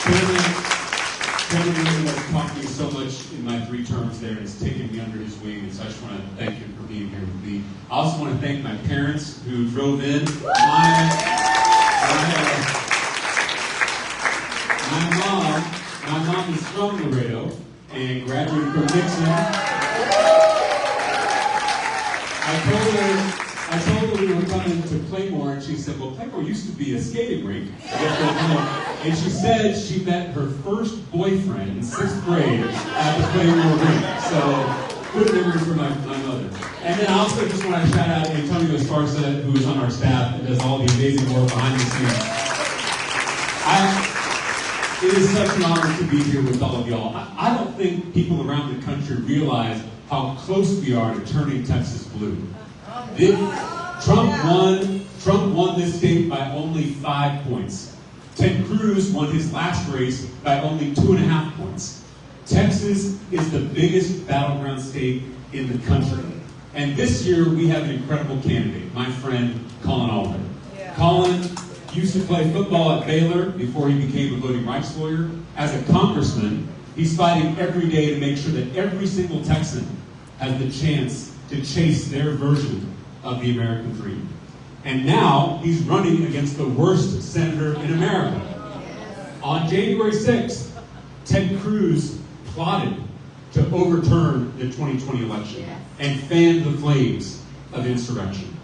Chairman has taught me so much in my 3 terms there and has taken me under his wing, and so I just want to thank him for being here with me. I also want to thank my parents who drove in. My mom is from Laredo and graduated from Nixon. I told her we were coming to Claymore, and she said, well, Claymore used to be a skating rink. And she said she met her first boyfriend in 6th grade at the Claymore rink. So, good memories for my mother. And then I also just want to shout out Antonio Esparza, who is on our staff and does all the amazing work behind the scenes. It is such an honor to be here with all of y'all. I don't think people around the country realize how close we are to turning Texas blue. Trump won this state by only 5 points. Ted Cruz won his last race by only 2.5 points. Texas is the biggest battleground state in the country. And this year we have an incredible candidate, my friend Colin Allred. Yeah. Colin used to play football at Baylor before he became a voting rights lawyer. As a congressman, he's fighting every day to make sure that every single Texan has the chance to chase their version of the American dream. And now he's running against the worst senator in America. On January 6th, Ted Cruz plotted to overturn the 2020 election and fan the flames of insurrection.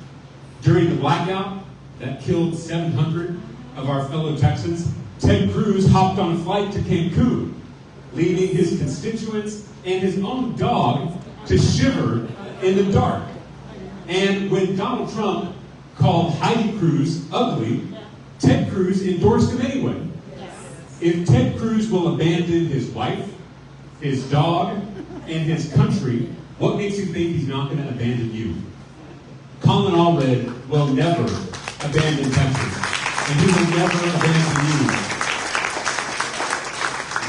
During the blackout that killed 700 of our fellow Texans, Ted Cruz hopped on a flight to Cancun, leaving his constituents and his own dog to shiver in the dark. And when Donald Trump called Heidi Cruz ugly, Ted Cruz endorsed him anyway. If Ted Cruz will abandon his wife, his dog, and his country, what makes you think he's not going to abandon you? Colin Allred will never abandon Texas, and he will never abandon you.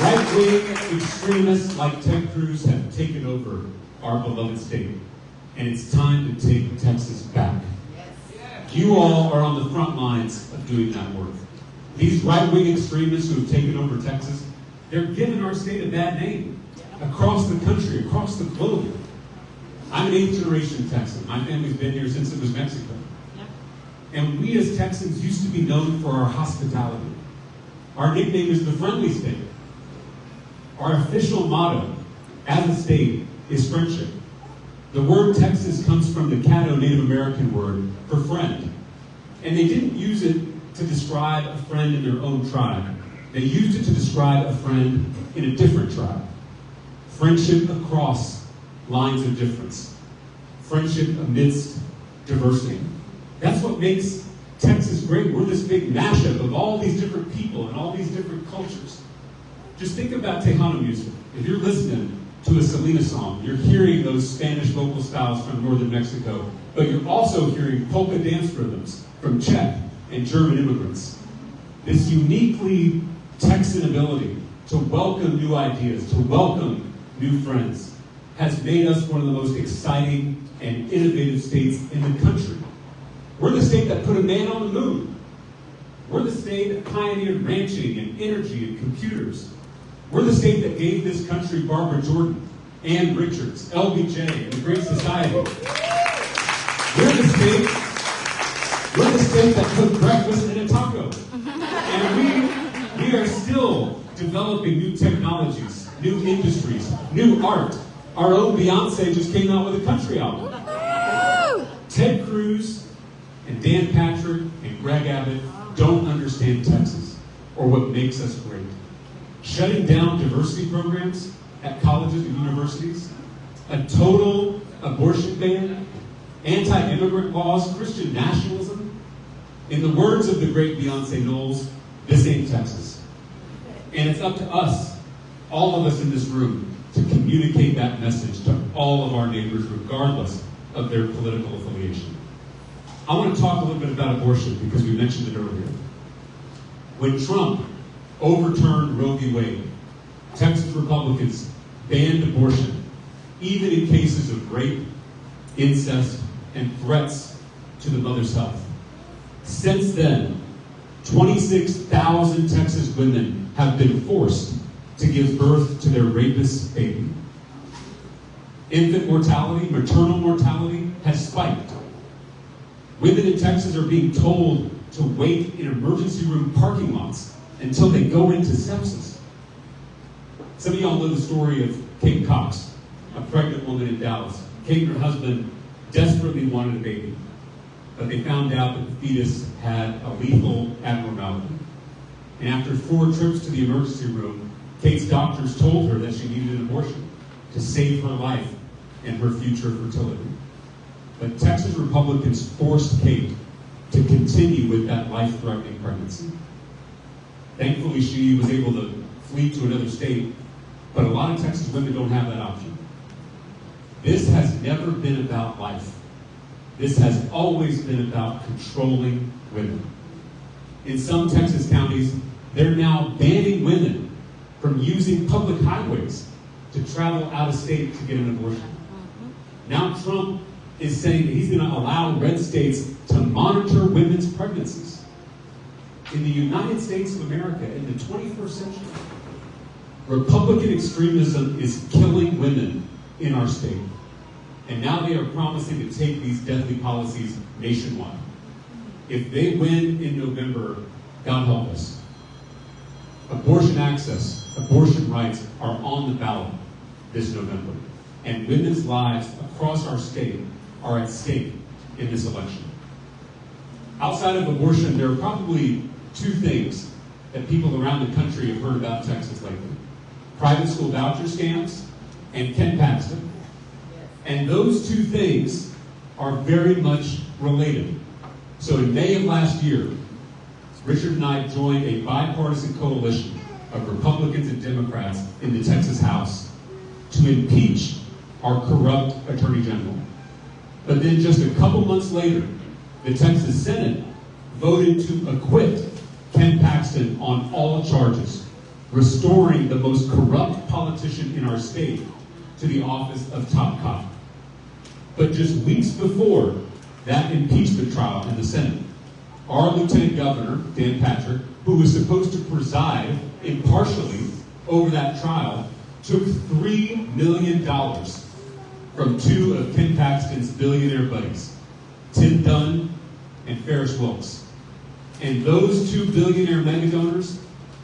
Right-wing extremists like Ted Cruz have taken over our beloved state, and it's time to take Texas back. You all are on the front lines of doing that work. These right-wing extremists who have taken over Texas, they're giving our state a bad name across the country, across the globe. I'm an 8th-generation Texan. My family's been here since it was Mexico. And we as Texans used to be known for our hospitality. Our nickname is the friendly state. Our official motto as a state is friendship. The word Texas comes from the Caddo Native American word for friend. And they didn't use it to describe a friend in their own tribe. They used it to describe a friend in a different tribe. Friendship across lines of difference. Friendship amidst diversity. That's what makes Texas great. We're this big mashup of all these different people and all these different cultures. Just think about Tejano music. If you're listening to a Selena song, you're hearing those Spanish vocal styles from northern Mexico, but you're also hearing polka dance rhythms from Czech and German immigrants. This uniquely Texan ability to welcome new ideas, to welcome new friends, has made us one of the most exciting and innovative states in the country. We're the state that put a man on the moon. We're the state that pioneered ranching and energy and computers. We're the state that gave this country Barbara Jordan, Ann Richards, LBJ, and the Great Society. We're the state that cooked breakfast in a taco. And we are still developing new technologies, new industries, new art. Our own Beyonce just came out with a country album. Ted Cruz and Dan Patrick and Greg Abbott don't understand Texas or what makes us great. Shutting down diversity programs at colleges and universities, a total abortion ban, anti-immigrant laws, Christian nationalism. In the words of the great Beyonce Knowles, this ain't Texas. And it's up to us, all of us in this room, to communicate that message to all of our neighbors, regardless of their political affiliation. I want to talk a little bit about abortion because we mentioned it earlier. When Trump overturned Roe v. Wade, Texas Republicans banned abortion, even in cases of rape, incest, and threats to the mother's health. Since then, 26,000 Texas women have been forced to give birth to their rapist baby. Infant mortality, maternal mortality has spiked. Women in Texas are being told to wait in emergency room parking lots until they go into sepsis. Some of y'all know the story of Kate Cox, a pregnant woman in Dallas. Kate and her husband desperately wanted a baby, but they found out that the fetus had a lethal abnormality. And after 4 trips to the emergency room, Kate's doctors told her that she needed an abortion to save her life and her future fertility. But Texas Republicans forced Kate to continue with that life-threatening pregnancy. Thankfully, she was able to flee to another state, but a lot of Texas women don't have that option. This has never been about life. This has always been about controlling women. In some Texas counties, they're now banning women from using public highways to travel out of state to get an abortion. Now Trump is saying that he's going to allow red states to monitor women's pregnancies. In the United States of America, in the 21st century, Republican extremism is killing women in our state. And now they are promising to take these deadly policies nationwide. If they win in November, God help us. Abortion access, abortion rights are on the ballot this November. And women's lives across our state are at stake in this election. Outside of abortion, there are probably 2 things that people around the country have heard about Texas lately. Private school voucher scams and Ken Paxton. And those 2 things are very much related. So in May of last year, Richard and I joined a bipartisan coalition of Republicans and Democrats in the Texas House to impeach our corrupt Attorney General. But then just a couple months later, the Texas Senate voted to acquit Ken Paxton on all charges, restoring the most corrupt politician in our state to the office of top cop. But just weeks before that impeachment trial in the Senate, our Lieutenant Governor, Dan Patrick, who was supposed to preside impartially over that trial, took $3 million from 2 of Ken Paxton's billionaire buddies, Tim Dunn and Ferris Wilks. And those 2 billionaire megadonors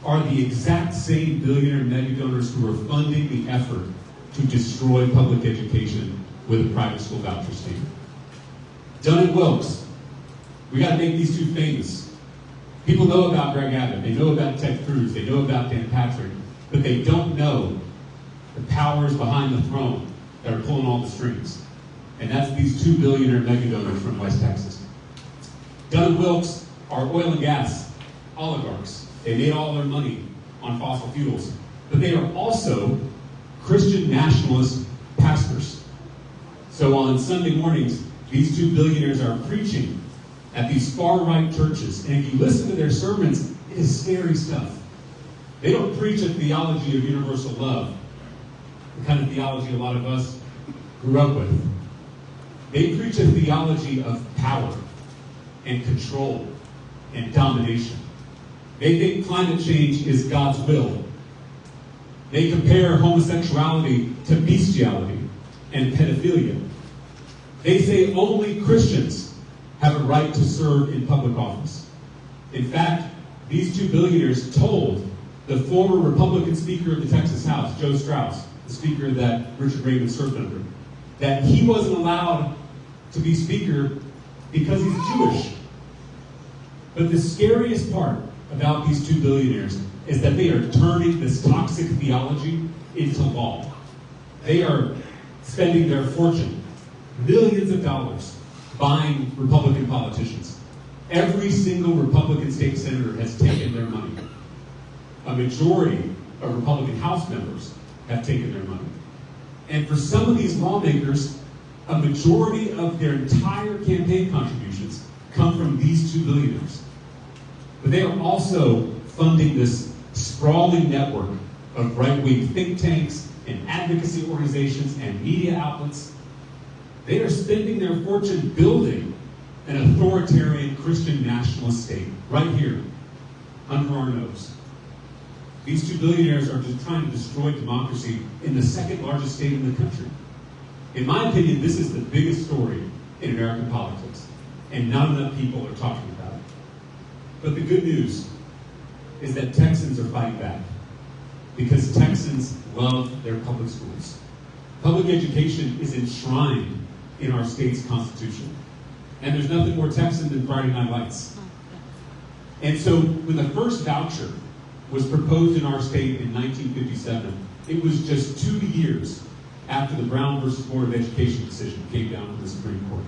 are the exact same billionaire megadonors who are funding the effort to destroy public education with a private school voucher scheme. Dunn and Wilks, we got to make these 2 famous. People know about Greg Abbott, they know about Ted Cruz, they know about Dan Patrick, but they don't know the powers behind the throne that are pulling all the strings. And that's these 2 billionaire megadonors from West Texas. Dunn and Wilks are oil and gas oligarchs. They made all their money on fossil fuels. But they are also Christian nationalist pastors. So on Sunday mornings, these 2 billionaires are preaching at these far-right churches. And if you listen to their sermons, it is scary stuff. They don't preach a theology of universal love, the kind of theology a lot of us grew up with. They preach a theology of power and control and domination. They think climate change is God's will. They compare homosexuality to bestiality and pedophilia. They say only Christians have a right to serve in public office. In fact, these 2 billionaires told the former Republican Speaker of the Texas House, Joe Strauss, the Speaker that Richard Raymond served under, that he wasn't allowed to be Speaker because he's Jewish. But the scariest part about these 2 billionaires is that they are turning this toxic theology into law. They are spending their fortune, millions of dollars, buying Republican politicians. Every single Republican state senator has taken their money. A majority of Republican House members have taken their money. And for some of these lawmakers, a majority of their entire campaign contributions come from these 2 billionaires. But they are also funding this sprawling network of right-wing think tanks and advocacy organizations and media outlets. They are spending their fortune building an authoritarian Christian nationalist state right here under our nose. These two billionaires are just trying to destroy democracy in the second largest state in the country. In my opinion, this is the biggest story in American politics, and not enough people are talking about it. But the good news is that Texans are fighting back, because Texans love their public schools. Public education is enshrined in our state's constitution. And there's nothing more Texan than Friday Night Lights. And so when the first voucher was proposed in our state in 1957, it was just 2 years after the Brown versus Board of Education decision came down from the Supreme Court.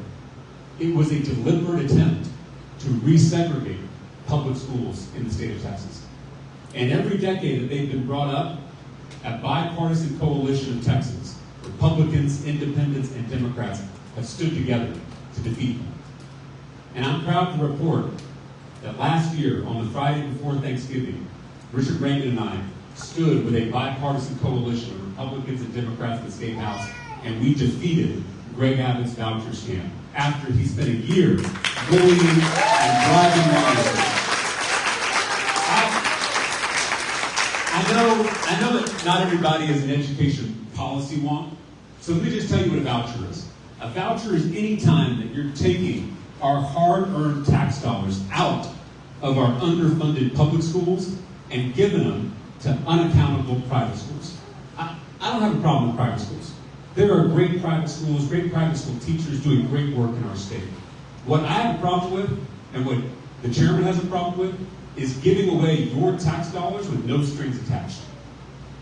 It was a deliberate attempt to resegregate public schools in the state of Texas. And every decade that they've been brought up, a bipartisan coalition of Texans, Republicans, Independents, and Democrats, have stood together to defeat them. And I'm proud to report that last year, on the Friday before Thanksgiving, Richard Raymond and I stood with a bipartisan coalition of Republicans and Democrats in the State House, and we defeated Greg Abbott's voucher scam after he spent a year bullying and driving lawmakers. I know that not everybody is an education policy wonk, so let me just tell you what a voucher is. A voucher is any time that you're taking our hard-earned tax dollars out of our underfunded public schools and giving them to unaccountable private schools. I don't have a problem with private schools. There are great private schools, great private school teachers doing great work in our state. What I have a problem with, and what the chairman has a problem with, is giving away your tax dollars with no strings attached.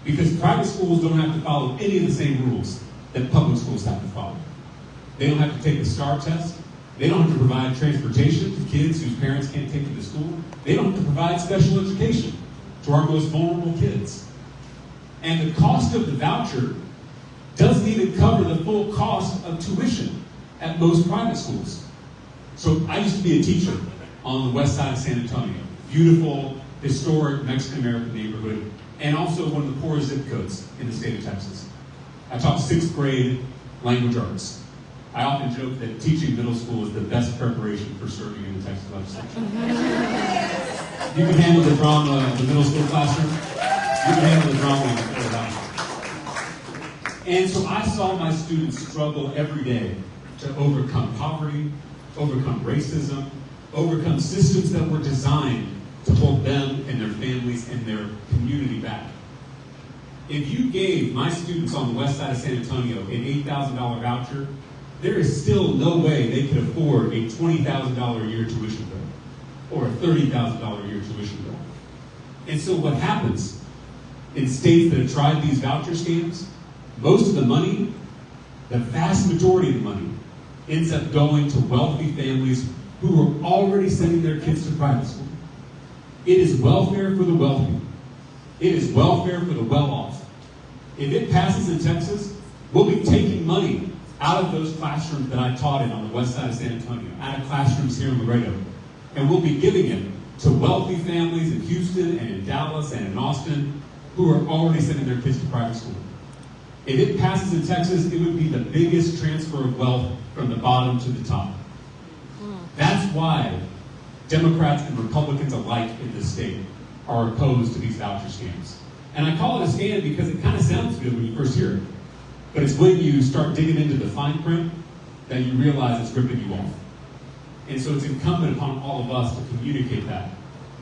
Because private schools don't have to follow any of the same rules that public schools have to follow. They don't have to take the STAR test. They don't have to provide transportation to kids whose parents can't take them to school. They don't have to provide special education to our most vulnerable kids. And the cost of the voucher doesn't even cover the full cost of tuition at most private schools. So I used to be a teacher on the west side of San Antonio. Beautiful, historic Mexican-American neighborhood, and also one of the poorest zip codes in the state of Texas. I taught 6th grade language arts. I often joke that teaching middle school is the best preparation for serving in the Texas legislature. You can handle the drama in the middle school classroom. You can handle the drama in the third house. And so I saw my students struggle every day to overcome poverty, overcome racism, overcome systems that were designed to hold them and their families and their community back. If you gave my students on the west side of San Antonio an $8,000 voucher, there is still no way they could afford a $20,000 a year tuition bill or a $30,000 a year tuition bill. And so what happens in states that have tried these voucher scams, most of the money, the vast majority of the money, ends up going to wealthy families who are already sending their kids to private school. It is welfare for the wealthy. It is welfare for the well-off. If it passes in Texas, we'll be taking money out of those classrooms that I taught in on the west side of San Antonio, out of classrooms here in Laredo, and we'll be giving it to wealthy families in Houston and in Dallas and in Austin who are already sending their kids to private school. If it passes in Texas, it would be the biggest transfer of wealth from the bottom to the top. That's why Democrats and Republicans alike in this state are opposed to these voucher scams. And I call it a scam because it kind of sounds good when you first hear it. But it's when you start digging into the fine print that you realize it's ripping you off. And so it's incumbent upon all of us to communicate that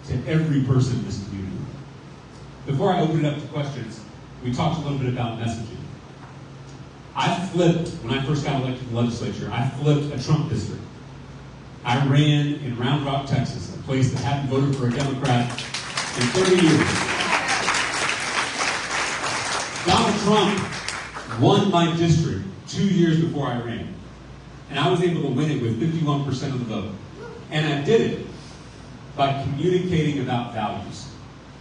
to every person in this community. Before I open it up to questions, we talked a little bit about messaging. I flipped, when I first got elected to the legislature, I flipped a Trump district. I ran in Round Rock, Texas, a place that hadn't voted for a Democrat in 30 years. Donald Trump won my district 2 years before I ran. And I was able to win it with 51% of the vote. And I did it by communicating about values.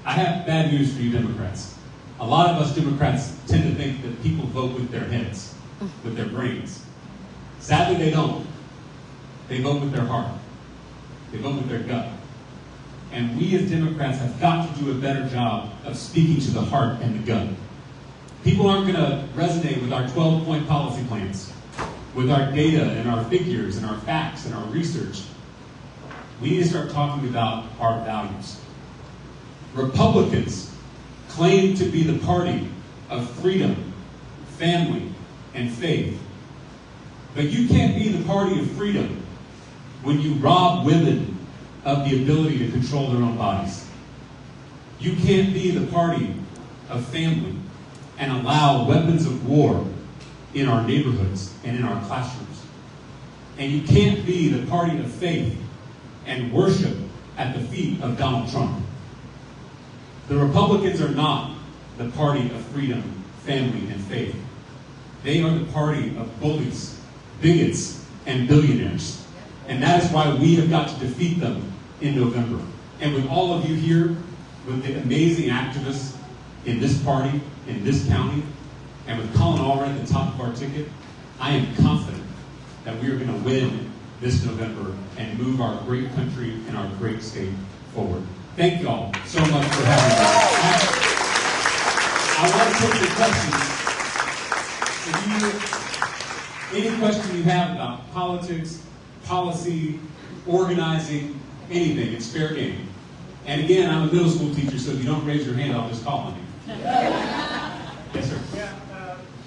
I have bad news for you Democrats. A lot of us Democrats tend to think that people vote with their heads, with their brains. Sadly, they don't. They vote with their heart. They vote with their gut. And we as Democrats have got to do a better job of speaking to the heart and the gut. People aren't going to resonate with our 12-point policy plans, with our data and our figures and our facts and our research. We need to start talking about our values. Republicans claim to be the party of freedom, family, and faith. But you can't be the party of freedom when you rob women of the ability to control their own bodies. You can't be the party of family and allow weapons of war in our neighborhoods and in our classrooms. And you can't be the party of faith and worship at the feet of Donald Trump. The Republicans are not the party of freedom, family, and faith. They are the party of bullies, bigots, and billionaires. And that is why we have got to defeat them in November. And with all of you here, with the amazing activists in this party, in this county, and with Colin Allred at the top of our ticket, I am confident that we are going to win this November and move our great country and our great state forward. Thank you all so much for having me. I want to take your questions. Any question you have about politics, policy, organizing, anything, it's fair game. And again, I'm a middle school teacher, so if you don't raise your hand, I'll just call on you. Yes, sir. Yeah,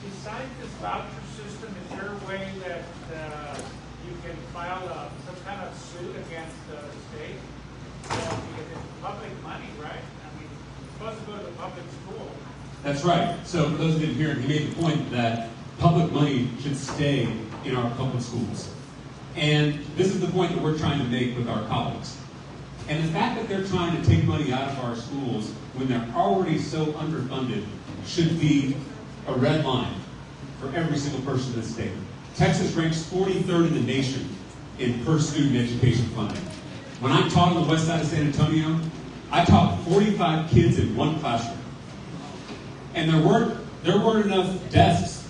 besides this voucher system, is there a way that you can file some kind of suit against the state? Because it's public money, right? I mean, it's supposed to go to the public school. That's right. So for those who didn't hear it, he made the point that public money should stay in our public schools. And this is the point that we're trying to make with our colleagues. And the fact that they're trying to take money out of our schools when they're already so underfunded should be a red line for every single person in the state. Texas ranks 43rd in the nation in per student education funding. When I taught on the west side of San Antonio, I taught 45 kids in one classroom. And there weren't enough desks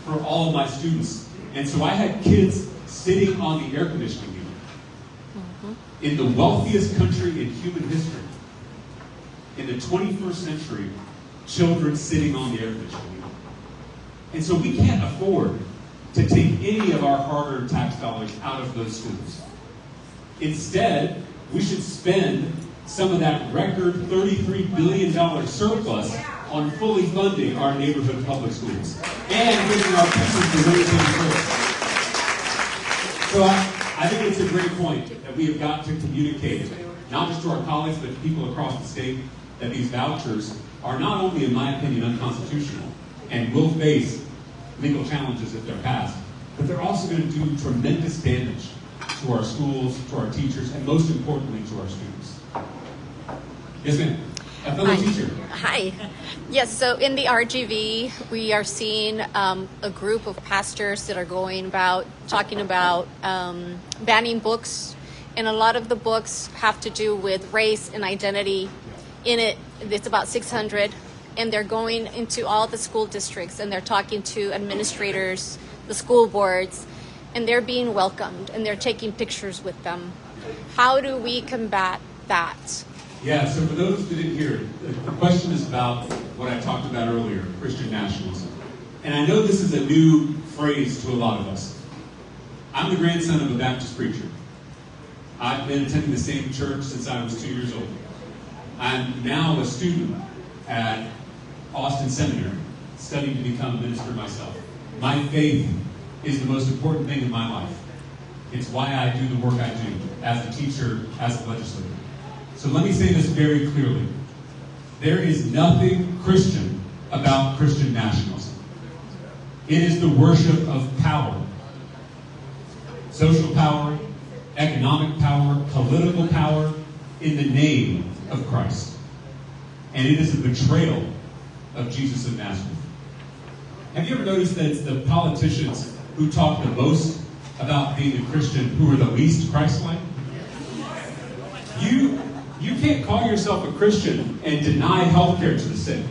for all of my students. And so I had kids sitting on the air conditioning unit. In the wealthiest country in human history, in the 21st century, children sitting on the air conditioning unit. And so we can't afford to take any of our hard-earned tax dollars out of those schools. Instead, we should spend some of that record $33 billion surplus on fully funding our neighborhood public schools and giving our teachers the military service. So I think it's a great point that we have got to communicate, not just to our colleagues, but to people across the state, that these vouchers are not only, in my opinion, unconstitutional and will face legal challenges if they're passed, but they're also going to do tremendous damage to our schools, to our teachers, and most importantly, to our students. Yes, ma'am. A fellow teacher. Hi. Yes, so in the RGV, we are seeing a group of pastors that are talking about banning books. And a lot of the books have to do with race and identity. In it, it's about 600. And they're going into all the school districts and they're talking to administrators, the school boards, and they're being welcomed and they're taking pictures with them. How do we combat that? Yeah, so for those who didn't hear it, the question is about what I talked about earlier, Christian nationalism. And I know this is a new phrase to a lot of us. I'm the grandson of a Baptist preacher. I've been attending the same church since I was 2 years old. I'm now a student at Austin Seminary, studying to become a minister myself. My faith is the most important thing in my life. It's why I do the work I do as a teacher, as a legislator. So let me say this very clearly. There is nothing Christian about Christian nationalism. It is the worship of power. Social power, economic power, political power, in the name of Christ. And it is a betrayal of Jesus of Nazareth. Have you ever noticed that it's the politicians who talk the most about being a Christian who are the least Christ-like? You can't call yourself a Christian and deny health care to the sick.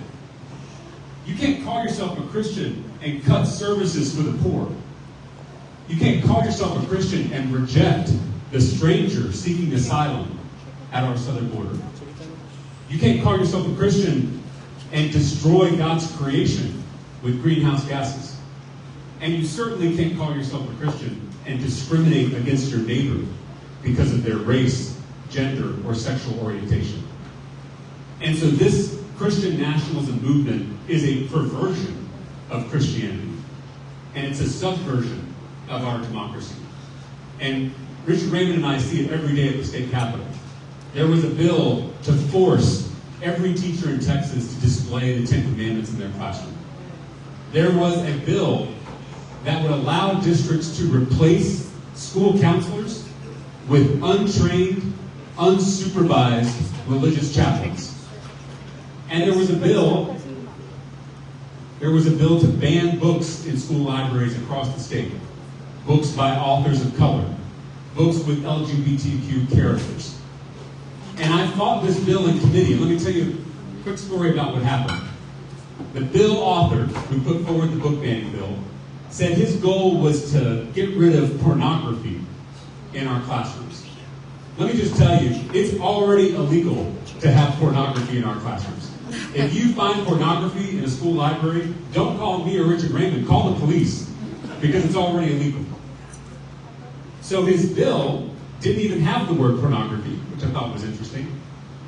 You can't call yourself a Christian and cut services for the poor. You can't call yourself a Christian and reject the stranger seeking asylum at our southern border. You can't call yourself a Christian and destroy God's creation with greenhouse gases. And you certainly can't call yourself a Christian and discriminate against your neighbor because of their race, gender, or sexual orientation. And so this Christian nationalism movement is a perversion of Christianity. And it's a subversion of our democracy. And Richard Raymond and I see it every day at the state capitol. There was a bill to force every teacher in Texas to display the Ten Commandments in their classroom. There was a bill that would allow districts to replace school counselors with untrained, unsupervised religious chaplains. And there was a bill to ban books in school libraries across the state. Books by authors of color. Books with LGBTQ characters. And I fought this bill in committee. Let me tell you a quick story about what happened. The bill author who put forward the book banning bill said his goal was to get rid of pornography in our classrooms. Let me just tell you, it's already illegal to have pornography in our classrooms. If you find pornography in a school library, don't call me or Richard Raymond, call the police, because it's already illegal. So his bill didn't even have the word pornography, which I thought was interesting.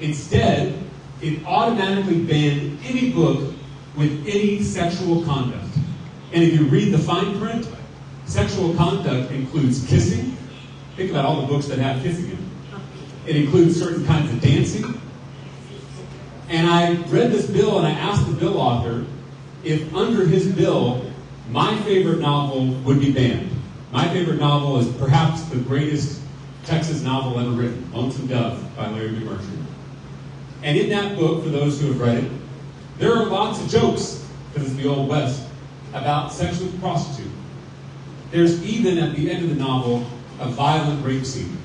Instead, it automatically banned any book with any sexual conduct. And if you read the fine print, sexual conduct includes kissing. Think about all the books that have kissing in them. It includes certain kinds of dancing. And I read this bill and I asked the bill author if under his bill, my favorite novel would be banned. My favorite novel is perhaps the greatest Texas novel ever written, Lonesome Dove by Larry McMurtry. And in that book, for those who have read it, there are lots of jokes, because it's the Old West, about sex with a prostitute. There's even, at the end of the novel, a violent rape scene.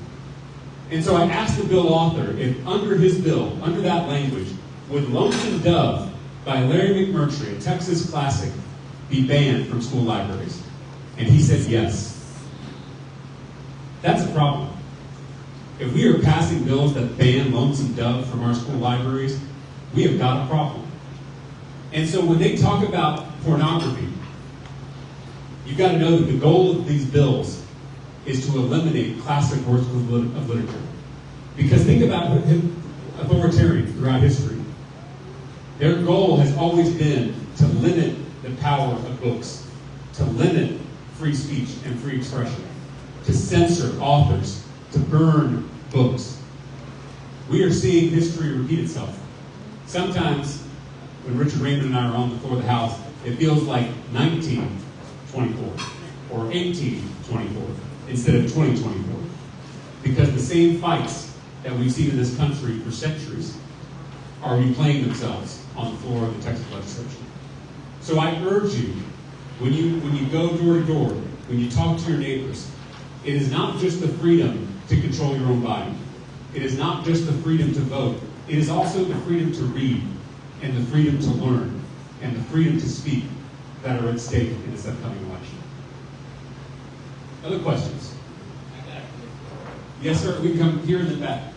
And so I asked the bill author if under his bill, under that language, would Lonesome Dove by Larry McMurtry, a Texas classic, be banned from school libraries? And he said yes. That's a problem. If we are passing bills that ban Lonesome Dove from our school libraries, we have got a problem. And so when they talk about pornography, you've got to know that the goal of these bills is to eliminate classic works of literature. Because think about authoritarians throughout history. Their goal has always been to limit the power of books, to limit free speech and free expression, to censor authors, to burn books. We are seeing history repeat itself. Sometimes, when Richard Raymond and I are on the floor of the House, it feels like 1924 or 1824 instead of 2024. Because the same fights that we've seen in this country for centuries are replaying themselves on the floor of the Texas legislature. So I urge you, when you go door to door, when you talk to your neighbors, it is not just the freedom to control your own body. It is not just the freedom to vote. It is also the freedom to read, and the freedom to learn, and the freedom to speak that are at stake in this upcoming election. Other questions? Yes, sir. We come here in the back.